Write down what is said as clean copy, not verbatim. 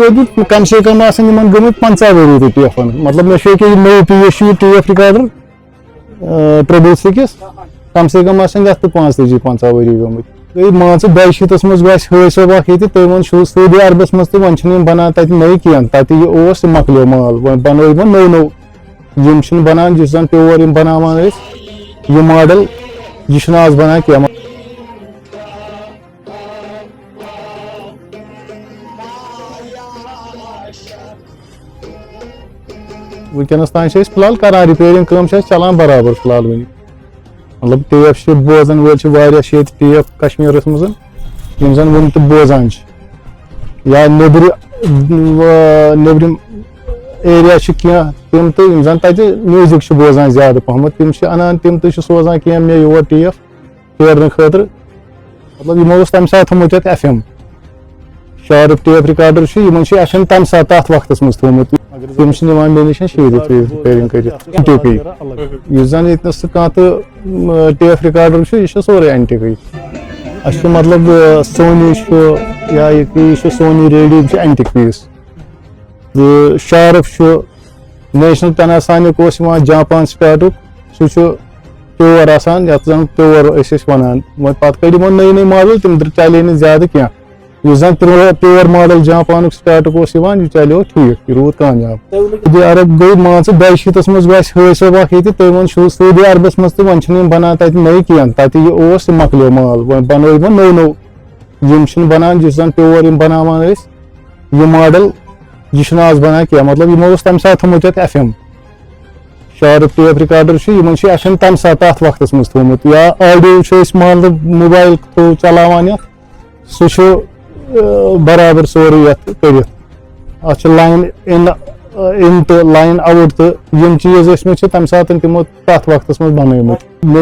कम से कम गमत 50 वरी टीएफन मतलब मे नई पीस टीएफ रिकॉर्डर प्रोड्यूस किस कम से कम 45-50 वरी गमत गई मान 22 मज हसब तह वो सऊदी अरबस मज तो वन बनान तक नई कह तक मकलो माल वो बनो नौ नौ यम बनान जिस जन प्योर बनावान यह मॉडल यह आज बनान कह वनकस तान फिलहाल करान रिपेयरिंग कम चलान बराबर फिलहाल वन मतलब टेप बोजान वो टेप कश्मीर मज जन वन तो बोजान या नबरम एरिया कह तम तो जन तक म्यूजिक बोजान ज्यादा पहम तम अनान तम तो सोजान कह मे योर टेप फेरन खतर मतलब यमो तम सात थोमुत FM sharp tape recorder FM तम सात तथ वक्त मज थोमुत तम मे नश शीरित रिपेयरिंग कर जन यस टेप रिकॉर्डर यह सोरे एंटिक मतलब सोनी या यह Sony radio antique piece Sharp National Panasonic Japan स्टार्टुक सह प्योर आसान ये जन प्योर वन पे कड़ नई नई मॉडल तम चले ज्यादा क्या जन प्योर मॉडल जापान स्टार्टुक चलो ठीक रूद कामयाब सऊदी अरब गई मान 22 मज हसब तह वो सऊदी अरबस मज तो वन बनान तक नई कह तक यह मकलो माल वो बनो नौ नौ यम बनान जिस जन प्योर बनावान यह मॉडल यह आज बनान कह मतलब यमो तम सात थोमुत FM शार्प टेप रिकॉर्डर यम FM तम सात तथ वक्त मज थोमुत या ऑडियो मान लो मोबाइल थ्रू चलावान सह बराबर सोरे ये कर लाइन इन तो लाइन आउट तो यम चीज तम सात तमो तथ वक्त मज बनमत मे